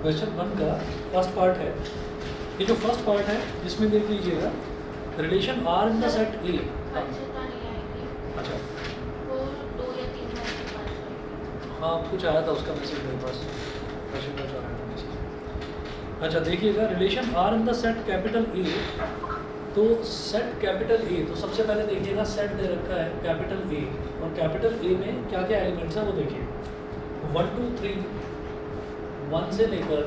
Question 1 का first part है। ये जो फर्स्ट पार्ट है इसमें देख लीजिएगा, relation R in the set A. अच्छा, वो 2 या 3 बार के बाद हाँ कुछ आया था उसका मैसेज मेरे पास, क्वेश्चन का आया था मैसेज। अच्छा देखिएगा, relation R in the set capital A. तो सेट कैपिटल ए, तो सबसे पहले देखिएगा सेट दे रखा है कैपिटल ए, और कैपिटल ए में क्या क्या एलिमेंट्स हैं वो देखिए। 1 2 3, 1 से लेकर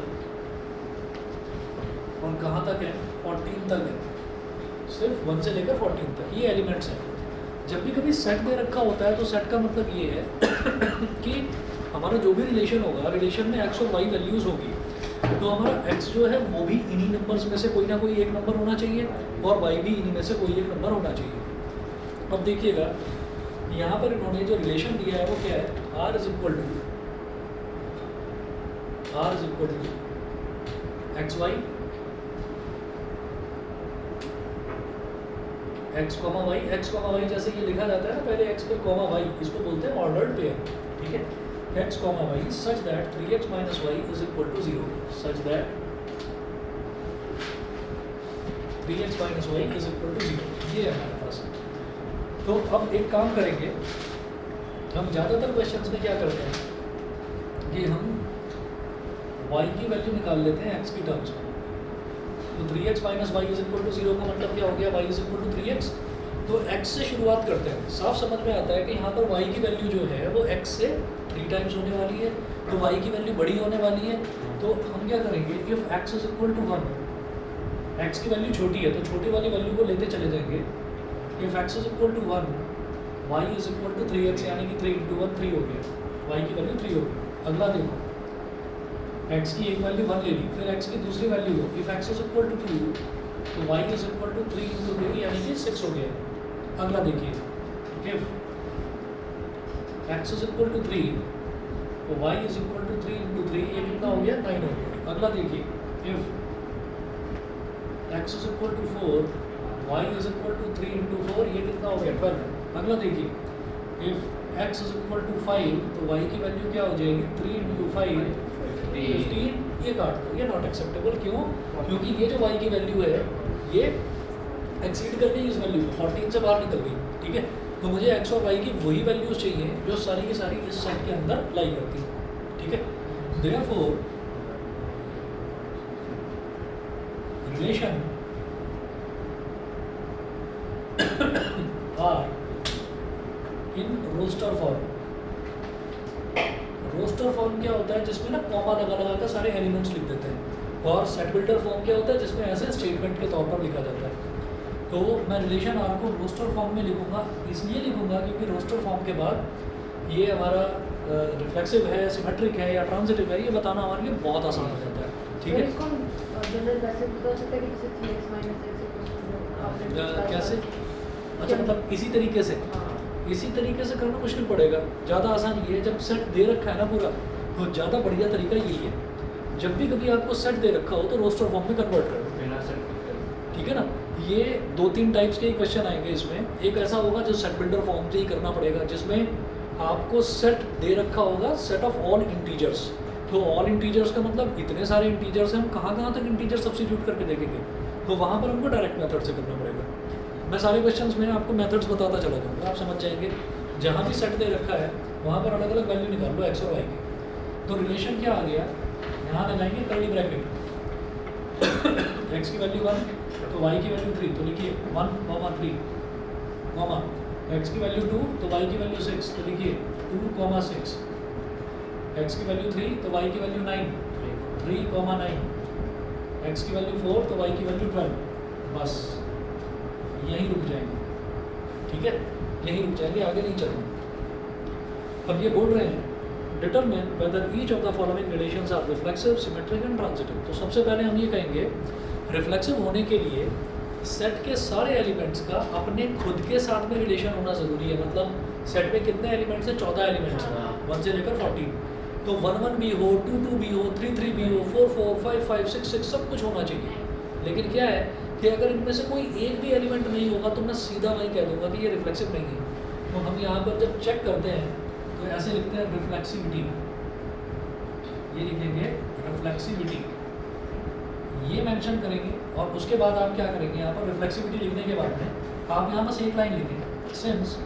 और कहाँ तक है 14 तक है, सिर्फ 1 से लेकर 14 तक ये एलिमेंट्स हैं। जब भी कभी सेट दे रखा होता है तो सेट का मतलब ये है कि हमारा जो भी रिलेशन होगा, रिलेशन में एक्स और वाई वैल्यूज़ होगी, तो हमारा एक्स जो है वो भी इन्हीं नंबर्स में से कोई ना कोई एक नंबर होना चाहिए, और वाई भी इन्हीं में से कोई एक नंबर होना चाहिए। अब देखिएगा यहाँ पर इन्होंने जो रिलेशन दिया है वो क्या है, R is equal to x y, x comma y. X comma y जैसे ये लिखा जाता है ना, पहले एक्स पे कॉमा वाई, इसको बोलते हैं ऑर्डर्ड पेयर, ठीक है। X comma y such that 3x minus y is equal to 0, such that 3x minus y is equal to 0, ये है हमारे पास। तो अब एक काम करेंगे, हम ज़्यादातर क्वेश्चंस में क्या करते हैं कि हम y की वैल्यू निकाल लेते हैं x की टर्म्स में। तो 3x minus y is equal to 0 का मतलब क्या हो गया, y is equal to 3x। तो x से शुरुआत करते हैं, साफ समझ में आता है कि यहाँ पर y की वैल्यू जो है वो x से 3 टाइम्स होने वाली है, तो y की वैल्यू बड़ी होने वाली है। तो हम क्या करेंगे, if x is equal to 1, x की वैल्यू छोटी है तो छोटी वाली वैल्यू को लेते चले जाएंगे। If x is equal to 1, y is equal to 3x, यानी कि 3 इंटू 1 3 हो गया, y की वैल्यू 3 हो गई। अगला देखो, x की एक वैल्यू 1 ले ली, फिर x की दूसरी वैल्यू हो, if x is equal to 2 तो y is equal to 3 into 2 यानी कि 6 हो गया। अगला देखिए, if x is equal to 3 तो y is equal to 3 into 3, ये कितना हो गया 9 हो गया। अगला देखिए, if x is equal to 4, y is equal to 3 into 4, ये कितना हो गया 12। अगला देखिए, if x is equal to 5 तो y की वैल्यू क्या हो जाएगी 3 इंटू 5 15, ये काट दो, ये नॉट एक्सेप्टेबल। क्यों? क्योंकि ये जो y की वैल्यू है ये एक्सीड कर गई इस वैल्यू को, 14 से बाहर निकल गई, ठीक है। तो मुझे x और y की वही वैल्यूज चाहिए जो सारी की सारी इस सेट के अंदर लाई करती है, ठीक है। Therefore relation R in roster form. Roster form क्या होता है, जिसमें ना कॉमा लगा लगा कर सारे एलिमेंट्स लिख देते हैं, और सेट बिल्डर फॉर्म क्या होता है जिसमें ऐसे स्टेटमेंट के तौर पर लिखा जाता है। तो मैं रिलेशन आर को रोस्टर फॉर्म में लिखूंगा, इसलिए लिखूंगा क्योंकि रोस्टर फॉर्म के बाद ये हमारा रिफ्लेक्सिव है, सिमेट्रिक है या ट्रांजिटिव है, ये बताना हमारे लिए बहुत आसान हो जाता है, ठीक है। कैसे? अच्छा, मतलब इसी तरीके से, इसी तरीके से करना मुश्किल पड़ेगा, ज़्यादा आसान ये है जब सेट दे रखा है ना पूरा, तो ज़्यादा बढ़िया तरीका यही है, जब भी कभी आपको सेट दे रखा हो तो रोस्टर फॉर्म में कन्वर्ट करो, ठीक है ना। ये 2-3 टाइप्स के क्वेश्चन आएंगे इसमें। एक ऐसा होगा जो सेट बिल्डर फॉर्म से ही करना पड़ेगा, जिसमें आपको सेट दे रखा होगा, सेट ऑफ ऑल इंटीजर्स। तो ऑल इंटीजर्स का मतलब इतने सारे इंटीजर्स हैं, हम कहाँ तक इंटीजर सब्स्टिट्यूट करके देखेंगे, तो वहाँ पर हमको डायरेक्ट मेथड से करना पड़ेगा। मैं सारे क्वेश्चंस में आपको मेथड्स बताता चला जाऊँगा, आप समझ जाएंगे। जहाँ भी सेट दे रखा है वहाँ पर अलग अलग वैल्यू निकाल लो एक्स और वाई की। तो रिलेशन क्या आ गया, यहाँ लगाएंगे कर्ली ब्रैकेट, एक्स की वैल्यू 1 तो वाई की वैल्यू 3, तो लिखिए 1,3, कॉमा एक्स की वैल्यू 2 तो वाई की वैल्यू 6, तो लिखिए 2,6, एक्स की वैल्यू 3 तो वाई की वैल्यू 9, 3,9, एक्स की वैल्यू 4 तो वाई की वैल्यू 12। बस यहीं रुक जाएंगे, ठीक है, यहीं रुक जाएंगे, आगे नहीं चलेंगे। अब ये बोल रहे हैं determine whether each of the following relations are reflexive, symmetric and transitive. तो सबसे पहले हम ये कहेंगे रिफ्लेक्सिव होने के लिए सेट के सारे एलिमेंट्स का अपने खुद के साथ में रिलेशन होना ज़रूरी है। मतलब सेट में कितने एलिमेंट्स हैं, 14 एलिमेंट्स हैं, 1 से लेकर 14। तो 1 भी हो, 2 भी हो, 3 भी हो, 4 5 6 सब कुछ होना चाहिए। लेकिन क्या है कि अगर इनमें से कोई एक भी एलिमेंट नहीं होगा तो मैं सीधा वही कह दूंगा कि ये रिफ्लेक्सिव नहीं है। तो हम यहाँ पर जब चेक करते हैं तो ऐसे लिखते हैं रिफ्लेक्सिविटी, ये लिखेंगे रिफ्लेक्सिविटी ये मेंशन करेंगे और उसके बाद आप क्या करेंगे, यहाँ पर रिफ्लेक्सिविटी लिखने के बाद में आप यहाँ बस एक लाइन लिखेंगे, सिंस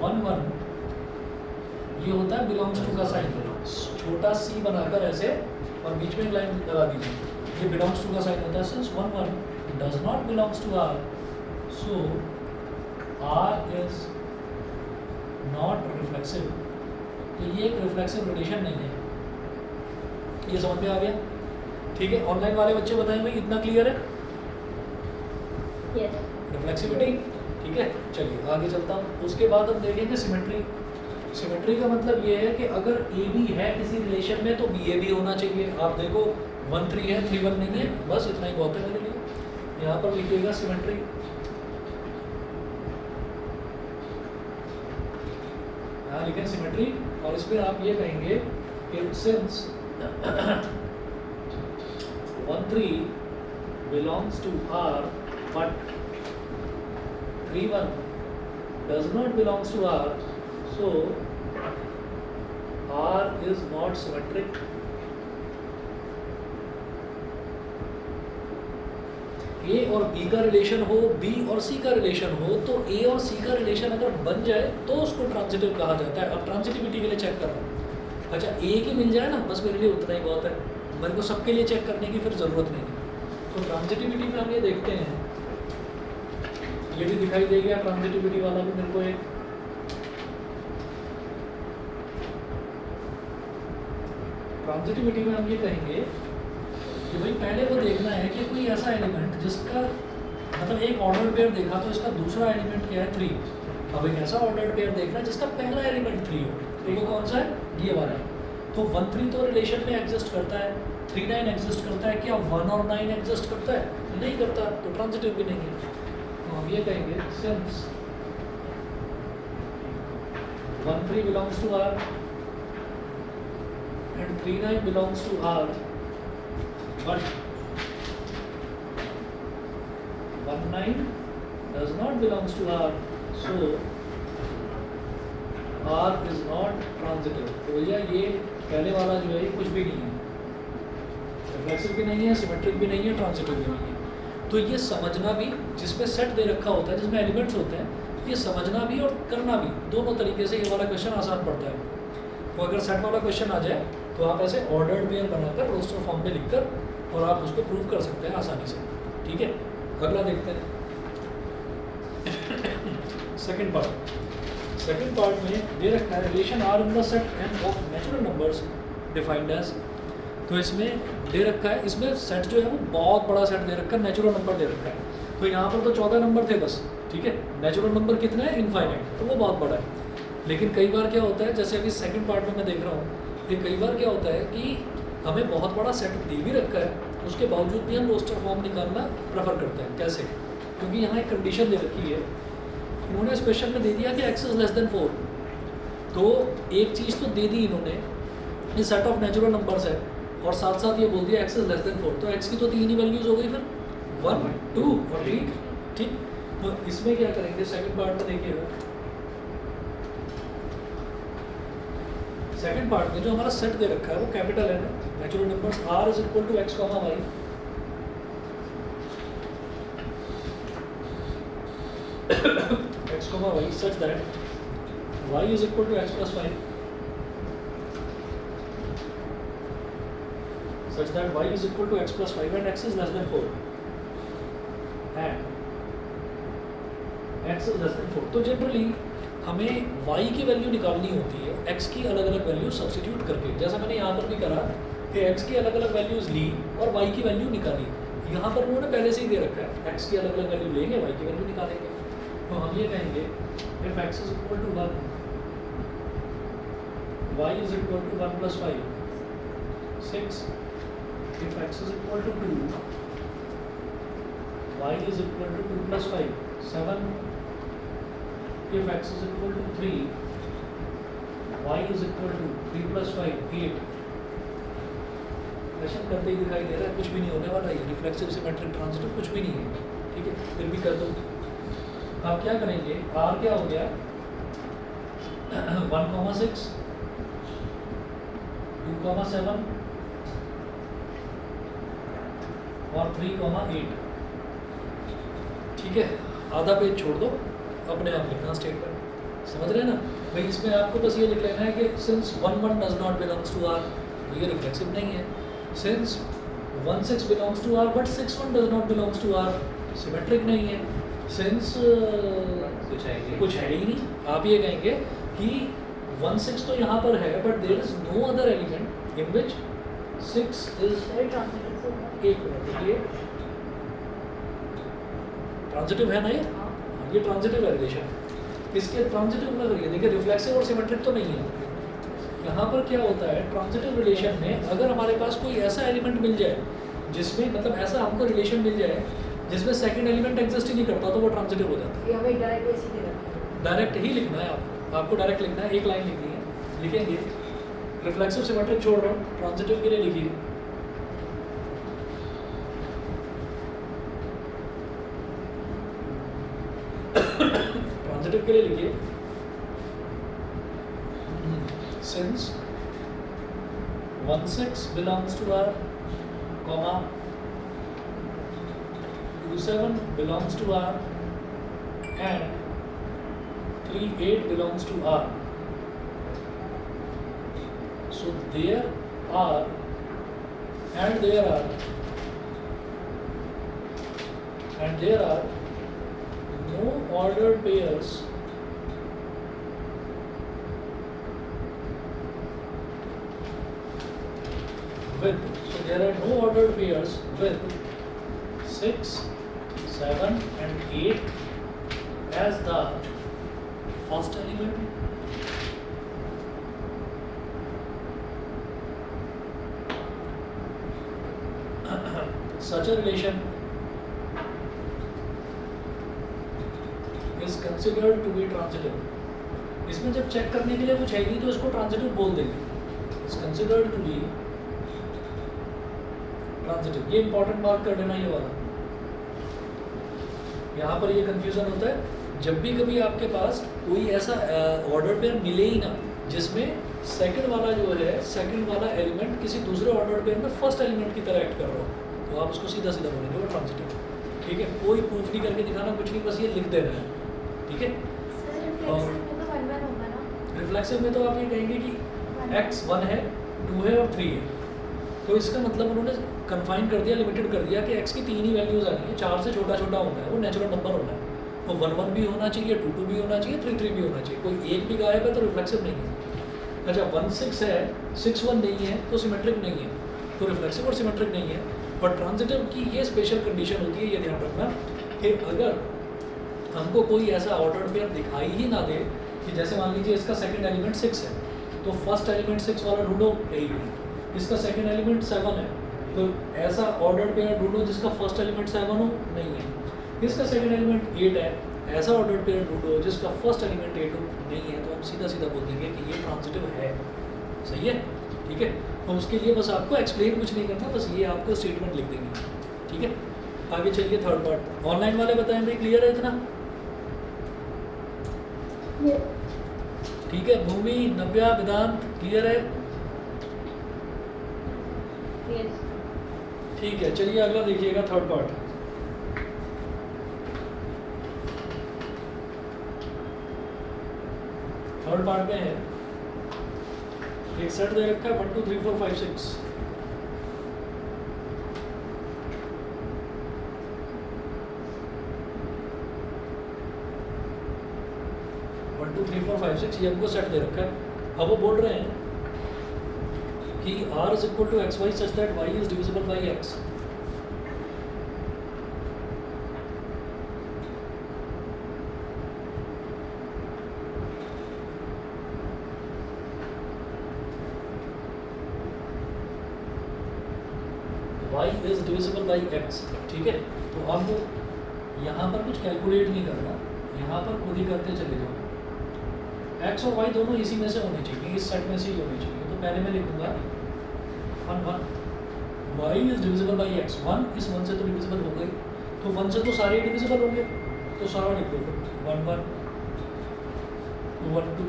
1 1 ये होता है बिलोंग्स टू का साइन, छोटा सी बनाकर ऐसे और बीच में एक लाइन लगा दीजिए, ये बिलोंग्स टू का साइन होता है। Since 1 1 does not belongs to R, so R is not reflexive. तो ये एक रिफ्लेक्सिव रिलेशन नहीं है, ये समझ में आ गया? ठीक है, ऑनलाइन वाले बच्चे बताएं भाई इतना क्लियर है रिफ्लेक्सिविटी? ठीक है, चलिए आगे चलता हूँ। उसके बाद हम देखेंगे सिमेट्री। सिमेट्री का मतलब ये है कि अगर ए बी है किसी रिलेशन में तो बी ए भी होना चाहिए। आप देखो 1 3 है 3 1 नहीं है, बस इतना ही बहुत है मेरे लिए। यहाँ पर लिखिएगा सिमेट्री, यहाँ लिखें सिमेट्री और इसमें आप ये कहेंगे कि since 1 3 belongs to R but 3 1 does not belongs to R, so R is not symmetric. A और B का रिलेशन हो, B और C का रिलेशन हो, तो A और C का रिलेशन अगर बन जाए तो उसको ट्रांजिटिव कहा जाता है। अब ट्रांजिटिविटी के लिए चेक करना, अच्छा एक ही मिल जाए ना बस मेरे लिए उतना ही बहुत है, मेरे को सबके लिए चेक करने की फिर ज़रूरत नहीं है। तो ट्रांजिटिविटी में हम ये देखते हैं, ये भी दिखाई दे गया ट्रांजिटिविटी वाला भी मेरे को एक। ट्रांजिटिविटी में हम ये कहेंगे कि भाई पहले वो देखना है कि कोई ऐसा एलिमेंट जिसका मतलब एक ऑर्डर पेयर देखा तो इसका दूसरा एलिमेंट क्या है 3। अब एक ऐसा ऑर्डर पेयर देखना है जिसका पहला एलिमेंट 3 हो, तो वो कौन सा है, ये वाला। तो 1 3 तो रिलेशन में एग्जिस्ट करता है, 3 9 एग्जिस्ट करता है, क्या 1 और 9 एग्जिस्ट करता है, नहीं करता, तो ट्रांजिटिव भी नहीं है। तो हम ये कहेंगे since 1 3 belongs to R and 3 9 belongs to R, but 1 9 does not belongs to R, so R is not transitive। तो भैया ये पहले वाला जो है ये कुछ भी नहीं है, रिफ्लेक्सिव भी नहीं है, सिमेट्रिक भी नहीं है, ट्रांजिटिव भी नहीं है। तो ये समझना भी, जिसमें सेट दे रखा होता है, जिसमें एलिमेंट्स होते हैं, ये समझना भी और करना भी दोनों तरीके से ये वाला क्वेश्चन आसान पड़ता है। तो अगर सेट वाला क्वेश्चन आ जाए तो आप ऐसे ऑर्डर्ड पेयर बनाकर रोस्टर फॉर्म में लिखकर और आप उसको प्रूव कर सकते हैं आसानी से। ठीक है, अगला देखते हैं सेकंड पार्ट। सेकंड पार्ट में दे रखा है relation R in the set N of natural numbers defined as. तो इसमें दे रखा है, इसमें सेट जो है वो बहुत बड़ा सेट दे रखा है, नेचुरल नंबर दे रखा है। तो यहाँ पर तो 14 नंबर थे बस, ठीक है, नेचुरल नंबर कितने हैं, इनफाइनाइट, तो वो बहुत बड़ा है। लेकिन कई बार क्या होता है, जैसे अभी सेकंड पार्ट में मैं देख रहा हूँ कि कई बार क्या होता है कि हमें बहुत बड़ा सेट दे भी रखा है, उसके बावजूद भी हम रोस्टर फॉर्म निकालना प्रेफर करते हैं। कैसे? क्योंकि यहाँ एक कंडीशन दे रखी है, इन्होंने स्पेशल में दे दिया कि x इज लेस देन 4। तो एक चीज़ तो दे दी इन्होंने, ये सेट ऑफ नेचुरल नंबर्स है, और साथ साथ ये बोल दिया x इज लेस देन 4। तो x की तो 3 ही वैल्यूज हो गई, फिर 1 2 और 3। ठीक, तो इसमें क्या करेंगे, सेकंड पार्ट में देखिएगा। सेकंड पार्ट में जो हमारा सेट दे रखा है वो कैपिटल है ना, natural numbers r is equal to x comma y। x comma y such that y is equal to x plus 5, such that y is equal to x plus 5 and x is less than 4 and x is less than 4। तो generally हमें y की value निकालनी होती है x की अलग अलग value substitute करके, जैसा मैंने यहाँ पर भी करा कि x की अलग अलग वैल्यूज ली और y की वैल्यू निकाली। यहाँ पर उन्होंने पहले से ही दे रखा है, x की अलग अलग वैल्यू लेंगे, y की वैल्यू निकालेंगे। तो हम ये कहेंगे if x is equal to 1, y is equal to 1 plus 5, 6, if x is equal to 2, y is equal to 2 plus 5, 7, if x is equal to 3, y is equal to 3 plus 5, 8। Question करते ही दिखाई दे रहा है, कुछ भी नहीं होने वाला, ये रिफ्लेक्सिव सिमेट्रिक ट्रांजिटिव कुछ भी नहीं है। ठीक है, फिर भी कर दो। आप क्या करेंगे, r क्या हो गया 1,6, 2,7, और 3,8। ठीक है, आधा पेज छोड़ दो, अपने आप लिखना स्टेटमेंट। समझ रहे हैं ना भाई? इसमें आपको बस ये लिख लेना है कि since 1,1 does not belongs to R, ये रिफ्लेक्सिव नहीं है। Since 1,6 belongs to R but 6,1 does not belongs to R, symmetric नहीं है। सिंस कुछ है ही नहीं, आप ये कहेंगे कि 1,6 तो यहाँ पर है but there is no other element in which 6 is. एक मिनट, ये ट्रांजिटिव है ना? ये ट्रांजिटिव है रिलेशन, इसके ट्रांजिटिव लग रही है। देखिए रिफ्लेक्सिव और सिमेट्रिक तो नहीं है। यहाँ पर क्या होता है, ट्रांजिटिव रिलेशन में अगर हमारे पास कोई ऐसा एलिमेंट मिल जाए जिसमें, मतलब ऐसा हमको रिलेशन मिल जाए जिसमें सेकंड एलिमेंट एग्जिस्ट ही नहीं करता, तो वो ट्रांजिटिव हो जाता है। हमें डायरेक्ट ऐसे दे रखा है, डायरेक्ट ही लिखना है आपको डायरेक्ट लिखना है, एक लाइन लिखनी है, लिखेंगे। रिफ्लेक्सिव सिमेट्रिक छोड़ रहा हूँ, ट्रांजिटिव के लिए लिखिए। ट्रांजिटिव के लिए लिखिए since 1,6 belongs to R, comma 2,7 belongs to R and 3,8 belongs to R. So there are no ordered pairs with 6, 7 and 8 as the first element. Such a relation is considered to be transitive. इसमें जब check करने के लिए कुछ है नहीं तो इसको ट्रांजिटिव बोल देंगे। Is considered to be transitive. ये इंपॉर्टेंट मार्क कर देना, ये वाला। यहाँ पर ये कंफ्यूजन होता है जब भी कभी आपके पास कोई ऐसा ऑर्डर पेयर मिले ही ना जिसमें सेकंड वाला जो है, सेकंड वाला एलिमेंट किसी दूसरे ऑर्डर पेयर में फर्स्ट एलिमेंट की तरह एक्ट कर रहा हो, तो आप उसको सीधा सीधा बोलेंगे वो ट्रांजिटिव। ठीक है, कोई प्रूफ नहीं करके दिखाना, कुछ नहीं, बस ये लिख देना है। ठीक है, रिफ्लेक्सिव में तो आप ये कहेंगे कि x 1 है, 2 है और 3 है, तो इसका मतलब उन्होंने कन्फाइन कर दिया, लिमिटेड कर दिया कि x की 3 ही वैल्यूज आनी है, 4 से छोटा छोटा होना है, वो नेचुरल नंबर होना है, वो 1 भी होना चाहिए, 2 भी होना चाहिए, 3 भी होना चाहिए। कोई एक भी गायब है तो रिफ्लेक्सिव नहीं है। अच्छा 1,6 है, 6,1 नहीं है तो सिमेट्रिक नहीं है, तो रिफ्लेक्सिव और सिमेट्रिक नहीं है। और ट्रांजिटिव की ये स्पेशल कंडीशन होती है, ये ध्यान रखना कि अगर हमको कोई ऐसा ऑर्डर्ड पेयर दिखाई ही ना दे कि जैसे मान लीजिए इसका सेकंड एलिमेंट 6 है तो फर्स्ट एलिमेंट 6 वाला ढूंढो, यही नहीं, इसका सेकंड एलिमेंट 7 है तो ऐसा ऑर्डर्ड पेयर ढूंढो जिसका फर्स्ट एलिमेंट 7 हो, नहीं है। इसका सेकंड एलिमेंट 8 है, ऐसा ऑर्डर्ड पेयर ढूंढो जिसका फर्स्ट एलिमेंट 8 हो, नहीं है, तो हम सीधा सीधा बोल देंगे कि ये ट्रांजिटिव है। सही है? ठीक है, तो उसके लिए बस आपको एक्सप्लेन कुछ नहीं करना, बस ये आपको स्टेटमेंट लिख देंगे। ठीक है, आगे चलिए थर्ड पार्ट। ऑनलाइन वाले बताएं भाई, क्लियर है इतना? ठीक है, भूमि, नव्या, वेदांत क्लियर है? Yes. ठीक है, चलिए अगला देखिएगा थर्ड पार्ट। थर्ड पार्ट में है एक सेट दे रखा है 1 2 3 4 5 6। ये हमको सेट दे रखा है। अब वो बोल रहे हैं कि R is equal to xy such that y is divisible by x। y is divisible by x। ठीक है, तो अब यहाँ पर कुछ कैलकुलेट नहीं करना, यहाँ पर खुद ही करते चले जाओ। x और y दोनों इसी में से होने चाहिए, इस सेट में से ही होने चाहिए। तो पहले मैं लिखूंगा 1 y is divisible by x। 1 इस 1 से तो डिविजिबल हो गई, तो 1 से तो सारे डिविजिबल होंगे, तो सारा लिख दो। 1 1 2 1 2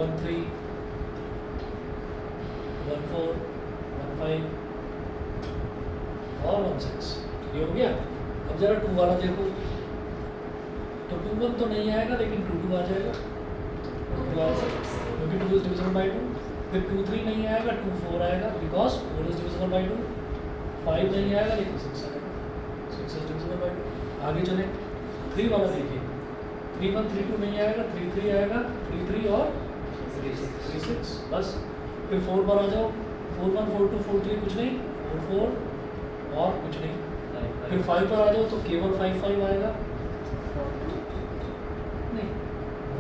1 3 1 4 1 5 और 1 6। ये हो गया। अब जरा 2 वाला देखो, तो 2 1 तो नहीं आएगा लेकिन 2 2 आ जाएगा, 2 2 आएगा क्योंकि 2 इज डिविजिबल बाई 2। फिर 2 3 नहीं आएगा, 2 4 आएगा बिकॉज 4 इज डिविजिबल बाई 2। 5 नहीं आएगा लेकिन 6 आएगा, 6 इज डिविजिबल बाई 2। आगे चले 3 वाला देखिए, 3 1 3 2 नहीं आएगा, 3 3 आएगा, 3 3 और 3 6 बस। फिर 4 पर आ जाओ, 4 1 4 2 4 3 कुछ नहीं, 4 4 और कुछ नहीं। फिर 5 पर आ जाओ तो केवल 5 5 आएगा, नहीं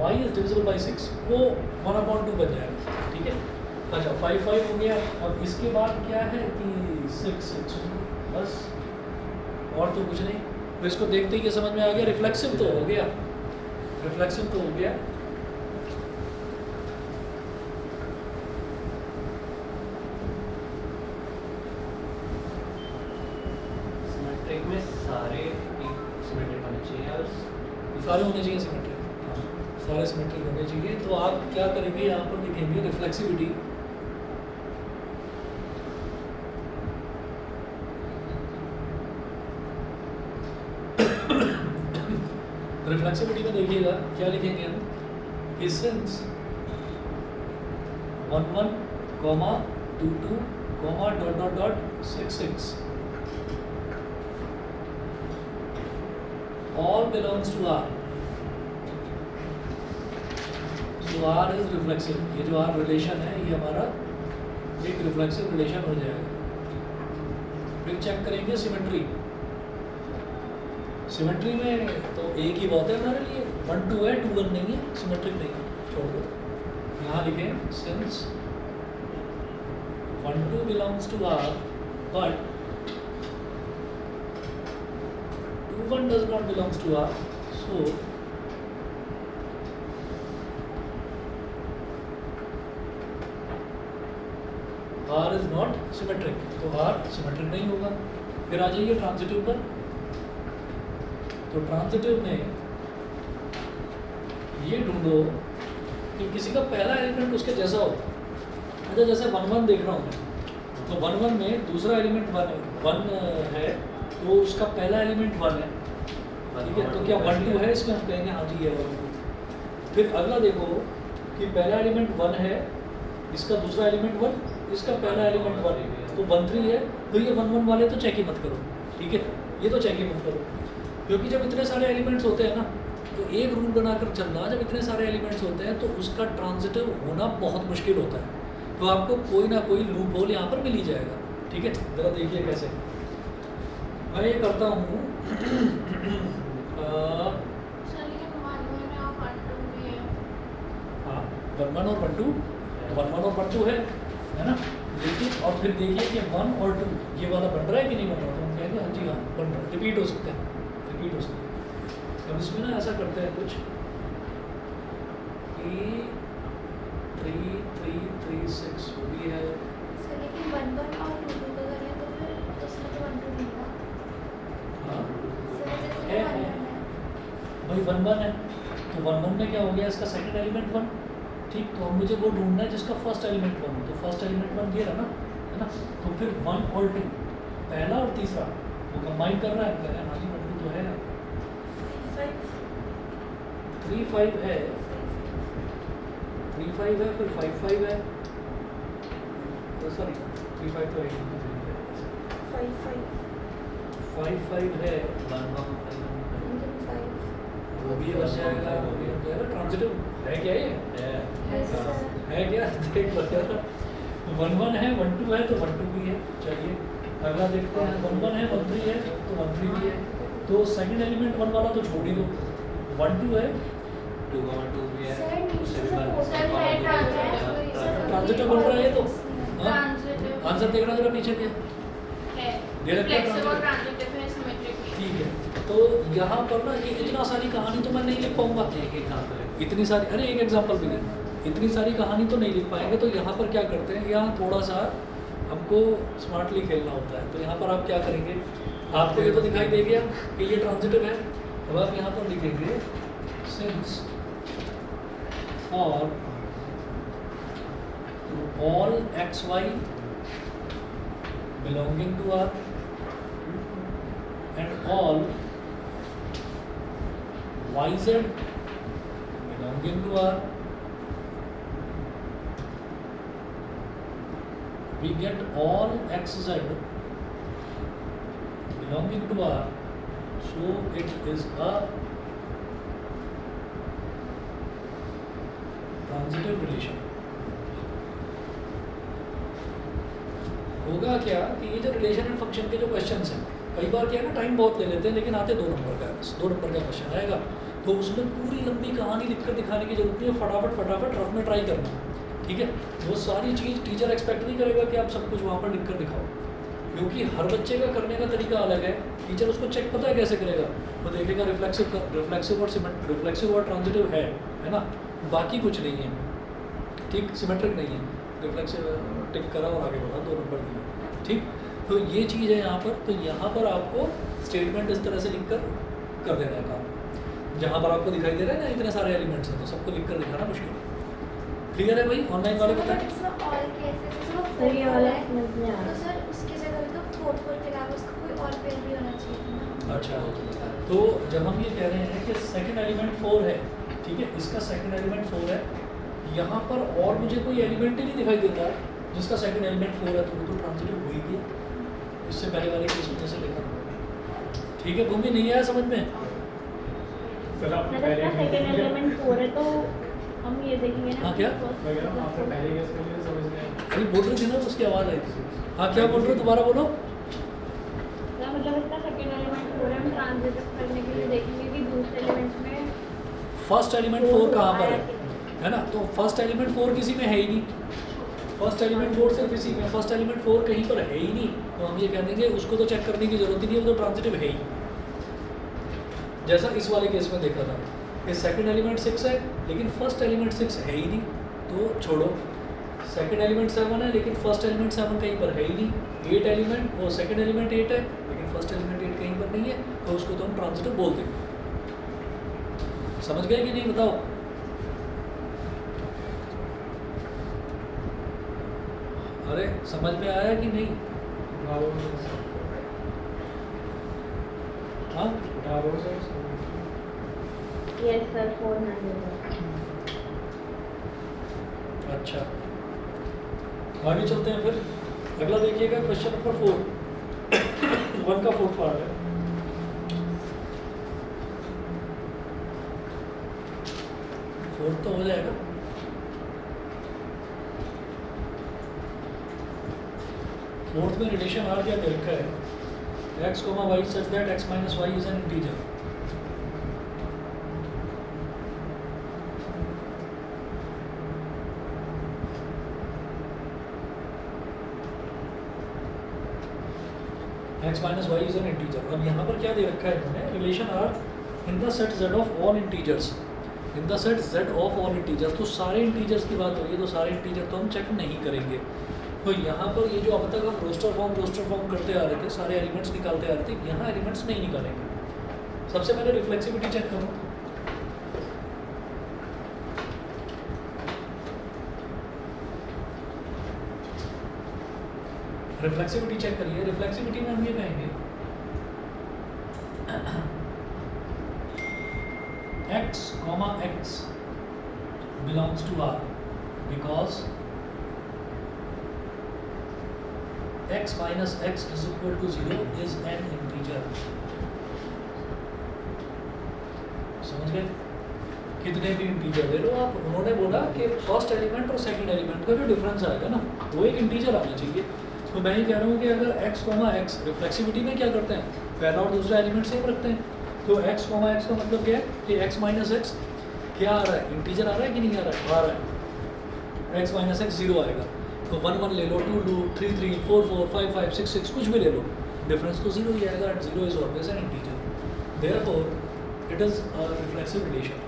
y इज डिविजिबल बाई 6, वो 1/2 बन जाएगा, ठीक है। अच्छा 5 5 हो गया। अब इसके बाद क्या है कि 6 6 बस, और तो कुछ नहीं। तो इसको देखते ही ये समझ में आ गया, रिफ्लेक्सिव तो हो गया, रिफ्लेक्सिव तो हो गया। सिमेट्रिक में सारे सिमेट्रिक होने चाहिए और सारे होने चाहिए सिमेट्रिक, सारे सिमेट्रिक होने चाहिए। तो आप क्या करेंगे, यहाँ पर लिखेंगे रिफ्लेक्सिविटी, रिफ्लेक्सिविटी में देखिएगा क्या लिखेंगे हम, since 1 1 2 2 dot dot dot 6 6 all belongs to R, so R is reflexive। ये जो R रिलेशन है ये हमारा एक रिफ्लेक्सिव रिलेशन हो जाएगा। फिर चेक करेंगे सिमेट्री, सिमेट्री में तो एक ही बहुत है हमारे लिए, 1 2 है, 2 1 नहीं है, सिमेट्रिक नहीं है, छोड़ दो। यहाँ लिखें since 1 2 belongs to R but 2 1 does not belongs to R, so R is not symmetric, तो R सिमेट्रिक नहीं होगा। फिर आ जाइए ट्रांजिटिव पर, तो ट्रांजिटिव में ये ढूंढो कि किसी का पहला एलिमेंट उसके जैसा हो। अच्छा जैसे 1 1 देख रहा हूँ मैं, तो 1 1 में दूसरा एलिमेंट 1 है, तो उसका पहला एलिमेंट 1 है, ठीक है। तो क्या 1 2 है इसमें, हम कहेंगे हाँ जी ये 1 2। फिर अगला देखो कि पहला एलिमेंट 1 है, इसका दूसरा एलिमेंट 1, इसका पहला एलिमेंट 1 है, तो 1 3 है। तो ये 1 1 वाले तो चेक ही मत करो, ठीक है, ये तो चेक ही मत करो, क्योंकि जब इतने सारे एलिमेंट्स होते हैं ना, तो एक रूल बनाकर चलना, जब इतने सारे एलिमेंट्स होते हैं तो उसका ट्रांजिटिव होना बहुत मुश्किल होता है। तो आपको कोई ना कोई लूप होल यहाँ पर मिल ही जाएगा, ठीक है। ज़रा देखिए कैसे मैं ये करता हूँ। चलिए मान लो मैं आप 1 2 भी है, हाँ 1 1 और 1 2, 1 1 और 1 2 है ना। लेकिन और फिर देखिए कि 1 और 2 ये वाला बन रहा है कि नहीं बन रहा, तो हम कहेंगे हाँ जी हाँ बन रहा है, रिपीट हो सकते हैं, रिपीट हो सकते हैं। अब इसमें ना ऐसा करते हैं कुछ कि 3 3 3 6 वो भी है, सर लेकिन 1 1 और 2 2 का करें तो फिर उसमें तो 1 2 नहीं होगा हाँ सर, जैसे है, 1 है। 1 है भाई 1 1 है, तो 1 1 में क्या हो गया, इसका सेकंड एलिमेंट 1, ठीक। तो अब मुझे वो ढूंढना है जिसका फर्स्ट एलिमेंट 1 हो, तो फर्स्ट एलिमेंट 1 ये रहा ना, है ना। तो फिर 1 और 2 पहला और तीसरा वो कंबाइन कर रहा है, कह रहे हैं हाँ जी 1 2 तो है, 3 5 है, 3 5 है, फिर 5 5 है, सॉरी 3 5 तो है, 5 5 5 है, 1 1 वो भी बन जाएगा, वो भी बन जाएगा। ट्रांजिटिव है क्या ये, है क्या, देख लो यार। 1 1 है, 1 2 है, तो 1 2 भी है। चलिए अगला देखते हैं, 1 1 है, 1 3 है, तो 1 3 भी है। तो सेकंड एलिमेंट 1 वाला तो छोड़ ही दो, 1 2 है, 2 भी है, सर नीचे उससे भी से बन पोस्टर है ट्रांजिटिव, ट्रांजिटिव बन रहा है ये तो। हाँ? ट्रांजिटिव आंसर देखना जरा पीछे के, है, दे रखा है फ्लेक्सिबल और ट्रांजिटिव। ट्रांजिटिव है, सिमेट्रिक भी ठीक है, तो यहाँ पर ना ये इतना सारी कहानी तो मैं नहीं लिख पाऊंगा, एक एग्जांपल इतनी सारी, अरे एक एग्जांपल भी नहीं, इतनी सारी कहानी तो नहीं लिख पाएंगे। तो यहाँ पर क्या करते हैं, यहाँ थोड़ा सा हमको स्मार्टली खेलना होता है। तो यहाँ पर आप क्या करेंगे, आपको ये तो दिखाई दे गया कि ये ट्रांजिटिव है। अब आप यहाँ पर लिखेंगे since for all x y belonging to R, and all yz belonging to R, we get all xz belonging to R, so it is a transitive relation. होगा क्या कि ये जो रिलेशन एंड फंक्शन के जो क्वेश्चंस हैं, कई बार क्या है ना, टाइम बहुत ले लेते हैं, लेकिन आते 2 नंबर का है, बस 2 नंबर का क्वेश्चन आएगा, तो उसमें पूरी लंबी कहानी लिखकर दिखाने की जरूरत नहीं है, फटाफट रफ में ट्राई करना, ठीक है। वो सारी चीज़ टीचर एक्सपेक्ट नहीं करेगा कि आप सब कुछ वहाँ पर लिख कर दिखाओ, क्योंकि हर बच्चे का करने का तरीका अलग है। टीचर उसको चेक पता है कैसे करेगा, वो देखेगा रिफ्लेक्सिव और ट्रांजिटिव है ना, बाकी कुछ नहीं है, ठीक, सिमेट्रिक नहीं है, रिफ्लेक्सिव टिक करा और आगे बढ़ा, 2 नंबर दिया, ठीक। तो ये चीज़ है यहाँ पर, तो यहाँ पर आपको स्टेटमेंट इस तरह से लिख कर देना है काम, जहाँ पर आपको दिखाई दे रहा है ना इतने सारे एलिमेंट्स हैं, तो सबको लिख कर दिखाना मुश्किल है। क्लियर है भाई, ऑनलाइन वाले पता है? सर ये वाला समझ में आ रहा है। तो सर उसकी जगह भी तो 4 के अलावा उसका कोई और पेयर भी होना चाहिए ना। अच्छा, तो जब हम ये कह रहे हैं कि सेकंड एलिमेंट 4 है, ठीक है, इसका सेकंड एलिमेंट 4 है, यहाँ पर और मुझे कोई एलिमेंट ही नहीं दिखाई देता जिसका सेकंड एलिमेंट 4 है, तो वो तो ट्रांजिटिव हो ही गया, इससे पहले वाले केस में जैसे लिखा, ठीक है। भूमि नहीं आया समझ में? सर आप पहले सेकंड एलिमेंट 4 है तो हम ये देखेंगे ना। हाँ क्या? मैं कह रहा हूँ आपने पहले केस के लिए समझ गए। अभी बोल रही थी ना, उसकी आवाज़ आई थी। हाँ क्या बोल रहे हो, दोबारा बोलो। मतलब इसका सेकंड एलिमेंट 4 हम ट्रांजिटिव करने के लिए देखेंगे कि दूसरे एलिमेंट्स में फर्स्ट एलिमेंट 4 कहाँ पर है ना, तो फर्स्ट एलिमेंट 4 किसी में है ही नहीं, फर्स्ट एलिमेंट 4 सिर्फ इसी में, फर्स्ट एलिमेंट 4 कहीं पर है ही नहीं, तो हम ये कह देंगे उसको तो चेक करने की जरूरत ही नहीं है, वो तो ट्रांजिटिव है ही। जैसा इस वाले केस में देखा था कि सेकंड एलिमेंट 6 है लेकिन फर्स्ट एलिमेंट 6 है ही नहीं, तो छोड़ो। सेकंड एलिमेंट 7 है लेकिन फर्स्ट एलिमेंट 7 कहीं पर है ही नहीं। 8 एलिमेंट, वो सेकंड एलिमेंट 8 है लेकिन फर्स्ट एलिमेंट 8 कहीं पर नहीं है, तो उसको तो हम ट्रांजिटिव बोल देंगे। समझ गए कि नहीं, बताओ? अरे समझ में आया कि नहीं? हाँ यस सर 400। अच्छा, आगे चलते हैं फिर। अगला देखिएगा क्वेश्चन नंबर 4 1 का 4th पार्ट है। फोर्थ तो हो जाएगा। फोर्थ में रिलेशन आर क्या दे रखा है, x, y such that x minus y is an integer। x minus y is an integer। अब यहाँ पर क्या दे रखा है इन्होंने, relation R in the set z of all integers, in the set z of all integers. तो सारे इंटीजर्स की बात हो रही है, तो सारे इंटीजर तो हम चेक नहीं करेंगे। तो यहाँ पर ये जो अब तक हम रोस्टर फॉर्म करते आ रहे थे, सारे एलिमेंट्स निकालते आ रहे थे, यहाँ एलिमेंट्स नहीं निकालेंगे। सबसे पहले रिफ्लेक्सिविटी चेक करो। रिफ्लेक्सिविटी चेक करिए। रिफ्लेक्सिविटी में हम ये कहेंगे x, x belongs to R because x minus x is equal to 0 is an integer। समझ गए? कितने भी इंटीजर ले लो आप, उन्होंने बोला कि फर्स्ट एलिमेंट और सेकंड एलिमेंट का जो डिफरेंस आएगा ना, वो एक इंटीजर आना चाहिए। तो मैं ये कह रहा हूँ कि अगर x, x रिफ्लेक्सिविटी में क्या करते हैं, पहला और दूसरा एलिमेंट सेम रखते हैं, तो x, x का मतलब क्या है कि x माइनस एक्स क्या आ रहा है, इंटीजर आ रहा है कि नहीं आ रहा है, आ रहा है। x माइनस एक्स 0 आएगा, तो 1 1 ले लो, 2 2, 3 3, 4 4, 5 5, 6 6, कुछ भी ले लो, डिफरेंस तो 0 ही आएगा। 0 is always an integer, therefore it is a reflexive relation.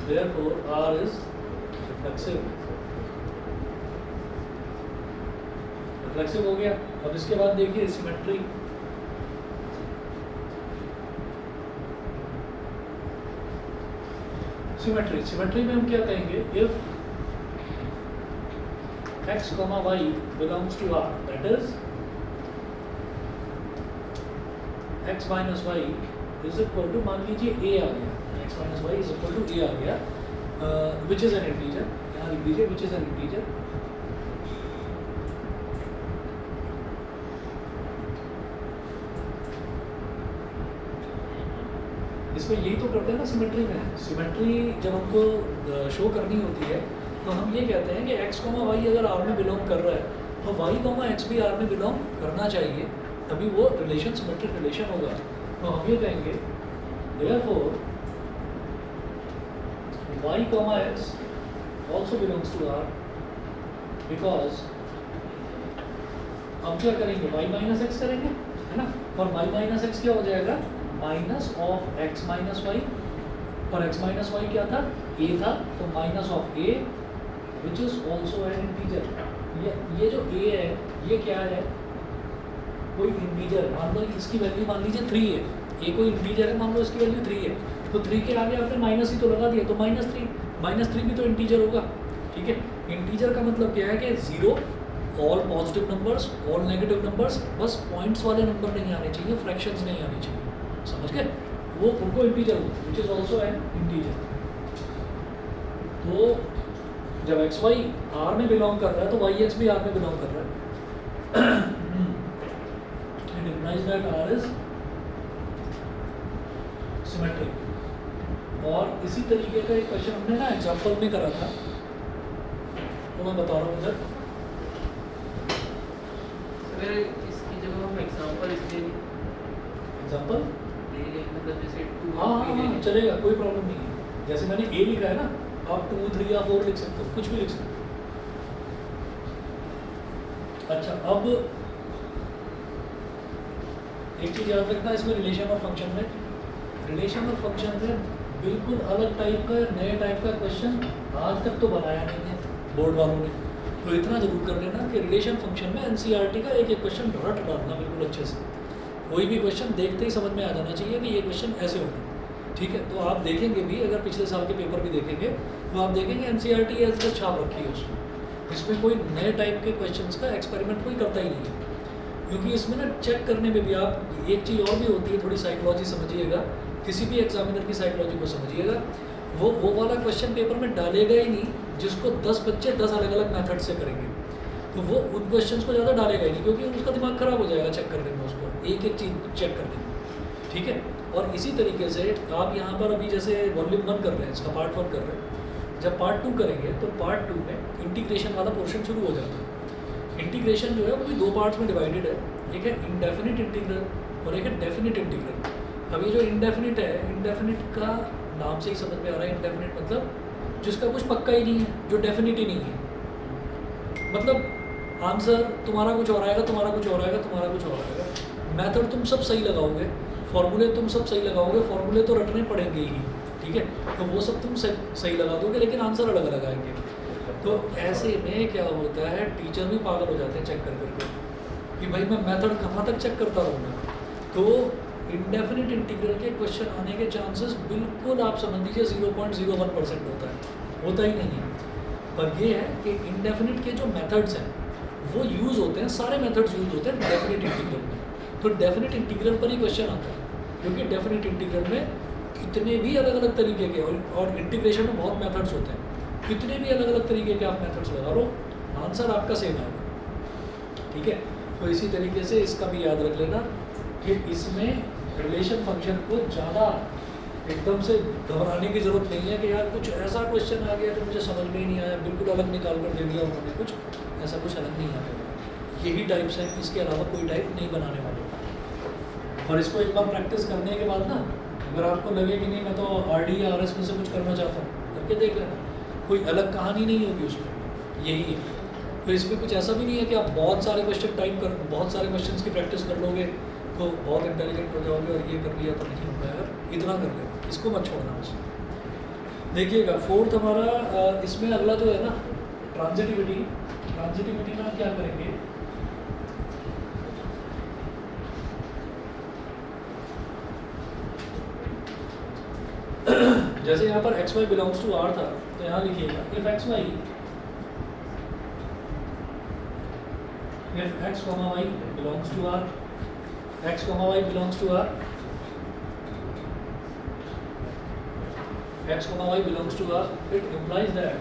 Therefore, R is reflexive. Reflexive हो गया। अब इसके बाद देखिए सिमेट्री। सिमेट्री में हम क्या कहेंगे, if x, y belongs to R, that is x minus y is equal to, मान लीजिए a आ गया, x minus y is equal to a आ गया, which is an integer, यहाँ लिख दीजिए which is an integer। इसमें यही तो करते हैं ना सिमेट्री में। सिमेट्री जब हमको शो करनी होती है तो हम ये कहते हैं कि x, y अगर R में बिलोंग कर रहा है तो y, x भी R में बिलोंग करना चाहिए, तभी वो रिलेशन सिमेट्रिक रिलेशन होगा। तो हम ये कहेंगे therefore y, x also belongs to R because हम क्या करेंगे, y माइनस एक्स करेंगे, है ना, और y माइनस एक्स क्या हो जाएगा, minus of x minus y, और x माइनस वाई क्या था, a था, तो minus of a which is also an integer. ये जो a है ये क्या है, कोई इंटीजर, मान लो इसकी वैल्यू मान लीजिए 3 है, a कोई इंटीजर है, मान लो इसकी वैल्यू 3 है, तो 3 के आगे आपने माइनस ही तो लगा दिया, तो -3 भी तो इंटीजर होगा, ठीक है। इंटीजर का मतलब क्या है कि 0, all positive numbers, all negative numbers, बस पॉइंट्स वाले नंबर नहीं आने चाहिए, फ्रैक्शंस नहीं आने चाहिए, समझ गए, वो उनको integer which is also an integer. तो जब एक्स वाई आर में बिलोंग कर रहा है तो वाई एक्स भी आर में बिलोंग कर रहा है। Recognise that R is symmetric. और इसी तरीके का एक क्वेश्चन हमने ना एग्जाम्पल में करा था, वो मैं बता रहा हूँ इधर। अगर इसकी जगह हम एग्जांपल एग्जाम्पल मतलब जैसे 2 हाँ चलेगा, कोई प्रॉब्लम नहीं है। जैसे मैंने ए लिखा है ना, आप 2, 3 या 4 लिख सकते हो, कुछ भी लिख सकते हो। अच्छा, अब एक चीज याद रखना, इसमें रिलेशन और फंक्शन में बिल्कुल अलग टाइप का, नए टाइप का क्वेश्चन आज तक तो बनाया नहीं है बोर्ड वालों ने। तो इतना जरूर कर लेना कि रिलेशन फंक्शन में एनसीईआरटी का एक क्वेश्चन रट डालना बिल्कुल अच्छे से। कोई भी क्वेश्चन देखते ही समझ में आ जाना चाहिए कि ये क्वेश्चन ऐसे होगा, ठीक है। तो आप देखेंगे भी, अगर पिछले साल के पेपर भी देखेंगे तो आप देखेंगे एनसीईआरटी ऐसे छाप रखी है उसमें। इसमें कोई नए टाइप के क्वेश्चंस का एक्सपेरिमेंट कोई करता ही नहीं है, क्योंकि इसमें ना चेक करने में भी आप एक चीज़ और भी होती है, थोड़ी साइकोलॉजी समझिएगा, किसी भी एग्जामिनर की साइकोलॉजी को समझिएगा। वो वाला क्वेश्चन पेपर में डालेगा ही नहीं जिसको 10 बच्चे 10 अलग अलग मेथड से करेंगे, तो वो उन क्वेश्चंस को ज़्यादा डालेगा ही नहीं, क्योंकि उसका दिमाग खराब हो जाएगा चेक करने में, उसको एक चीज़ चेक करने में, ठीक है। और इसी तरीके से आप यहाँ पर अभी जैसे वॉल्यूम 1 कर रहे हैं, इसका पार्ट 1 कर रहे हैं, जब पार्ट 2 करेंगे तो पार्ट 2 में इंटीग्रेशन वाला पोर्शन शुरू हो जाता है। इंटीग्रेशन जो है वो भी 2 पार्ट्स में डिवाइडेड है, एक है इंडेफिनिट इंटीग्रल और एक है डेफिनिट इंटीग्रल। अभी जो इंडेफिनिट है, इंडेफिनिट का नाम से ही समझ में आ रहा है, इंडेफिनिट मतलब जिसका कुछ पक्का ही नहीं है, जो डेफिनिट ही नहीं है, मतलब आंसर तुम्हारा कुछ और आएगा, तुम्हारा कुछ और आएगा, तुम्हारा कुछ और आएगा, मेथड तुम सब सही लगाओगे, फॉर्मूले तुम सब सही लगाओगे, फॉर्मूले तो रटने पड़ेंगे ही, ठीक है, तो वो सब तुम सही लगा दोगे, लेकिन आंसर अलग अलग आएंगे। तो ऐसे में क्या होता है, टीचर भी पागल हो जाते हैं चेक कर करके कि भाई मैं मेथड कहाँ तक चेक करता रहूँगा। तो इंडेफिनिट इंटीग्रल के क्वेश्चन आने के चांसेस बिल्कुल आप समझ लीजिए 0.01% होता ही नहीं है। पर ये है कि इंडेफिनिट के जो मेथड्स हैं वो यूज़ होते हैं, सारे मेथड्स यूज़ होते हैं डेफिनिट इंटीग्रल में। तो डेफिनिट इंटीग्रल पर ही क्वेश्चन आता है, क्योंकि डेफिनिट इंटीग्रल में कितने भी अलग अलग तरीके के, और इंटीग्रेशन में बहुत मेथड्स होते हैं, कितने भी अलग अलग तरीके के आप मेथड्स लगा लो, आंसर आपका सेम आएगा, ठीक है। तो इसी तरीके से इसका भी याद रख लेना कि इसमें रिलेशन फंक्शन को ज़्यादा एकदम से घबराने की ज़रूरत नहीं है कि यार कुछ ऐसा क्वेश्चन आ गया जो मुझे समझ में ही नहीं आया, बिल्कुल अलग निकाल कर दे दिया उन्होंने, कुछ ऐसा कुछ अलग नहीं आया। यही टाइप्स हैं, इसके अलावा कोई टाइप नहीं बनाने वाले। और इसको एक बार प्रैक्टिस करने के बाद ना, अगर आपको लगे कि नहीं मैं तो RD या RS में से कुछ करना चाहता हूँ, करके देख लेना, कोई अलग कहानी नहीं होगी उसमें, यही है। तो इसमें कुछ ऐसा भी नहीं है कि आप बहुत सारे क्वेश्चन टाइप कर, बहुत सारे क्वेश्चंस की प्रैक्टिस कर लोगे तो बहुत इंटेलिजेंट हो जाओगे और ये कर लिया तो नहीं हो पाएगा, इतना कर लेना, इसको मत छोड़ना उसमें। देखिएगा 4th हमारा, इसमें अगला जो है ना ट्रांजिटिविटी में हम क्या करेंगे, जैसे यहाँ पर x y belongs to R था, तो यहाँ लिखिएगा if x y if x comma y belongs to R, x comma y belongs to R, x comma y belongs to R, it implies that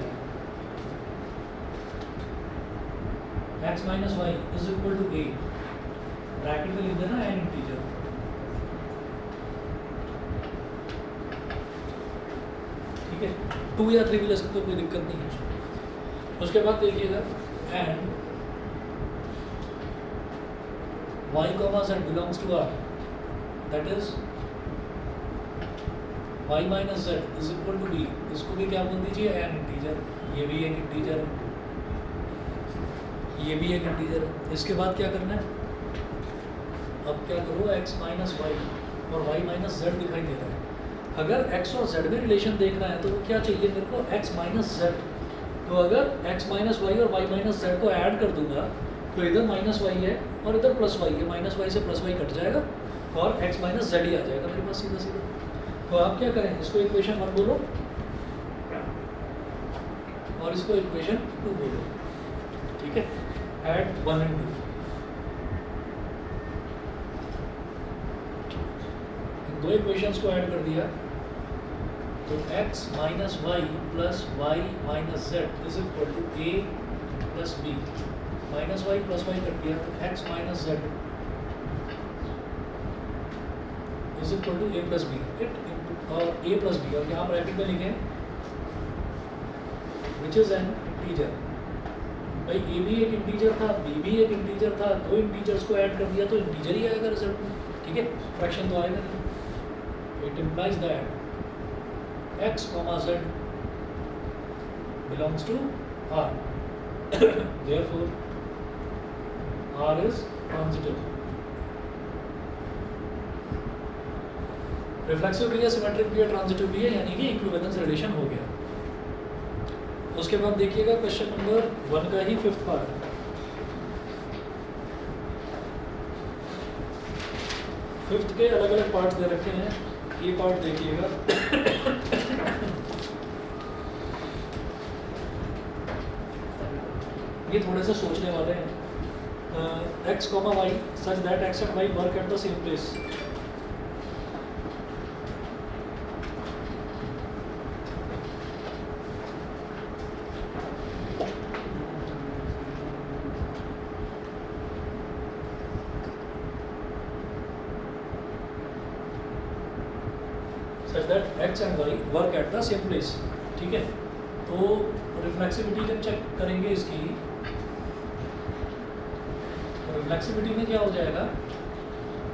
x minus y is equal to a, bracket में लिख देना n integer, ठीक है, 2 या 3 भी ले सकते हो, कोई दिक्कत नहीं है। उसके बाद देखिएगा and y comma z belongs to R, that is y minus z is equal to b, इसको भी क्या बोल दीजिए n इंटीजर, ये भी एक इंटीजर है, ये भी एक इंटीजर है। इसके बाद क्या करना है, अब क्या करो x माइनस वाई और y माइनस z दिखाई दे रहा है। अगर x और z में रिलेशन देखना है तो क्या चाहिए मेरे को, x माइनस z, तो अगर x माइनस वाई और y माइनस z को ऐड कर दूंगा तो इधर माइनस वाई है और इधर प्लस वाई है, माइनस वाई से प्लस वाई कट जाएगा और x माइनस जेड ही आ जाएगा मेरे पास सीधा सीधा। तो आप क्या करें, इसको इक्वेशन 1 बोलो और इसको इक्वेशन 2 बोलो, ठीक है, ऐड 1 एंड 2, इन दो इक्वेशंस को ऐड कर दिया तो x minus y plus y minus z is equal to a plus b, minus y plus y cut दिया तो x minus z is equal to a plus b, और a plus b, और यहाँ bracket में लिखें which is an integer. भाई a भी एक इंटीजर था, b भी एक इंटीजर था, दो इंटीजर्स को ऐड कर दिया तो इंटीजर ही आएगा रिजल्ट में, ठीक है, फ्रैक्शन तो आएगा नहीं। It implies that x comma z belongs to R, therefore R is transitive। Reflexive भी है, सिमेट्रिक भी है, ट्रांजिटिव भी है, यानी कि इक्विवेलेंस रिलेशन हो गया। उसके बाद देखिएगा क्वेश्चन नंबर 1 का ही 5th पार्ट, फिफ्थ के अलग अलग पार्ट्स दे रखे हैं, ये पार्ट देखिएगा ये थोड़े से सोचने वाले हैं। x comma y such that x and y work at the same place, such that x and y work at the same place, ठीक है। तो रिफ्लेक्सिविटी जब चेक करेंगे इसकी, रिफ्लेक्सिविटी में क्या हो जाएगा,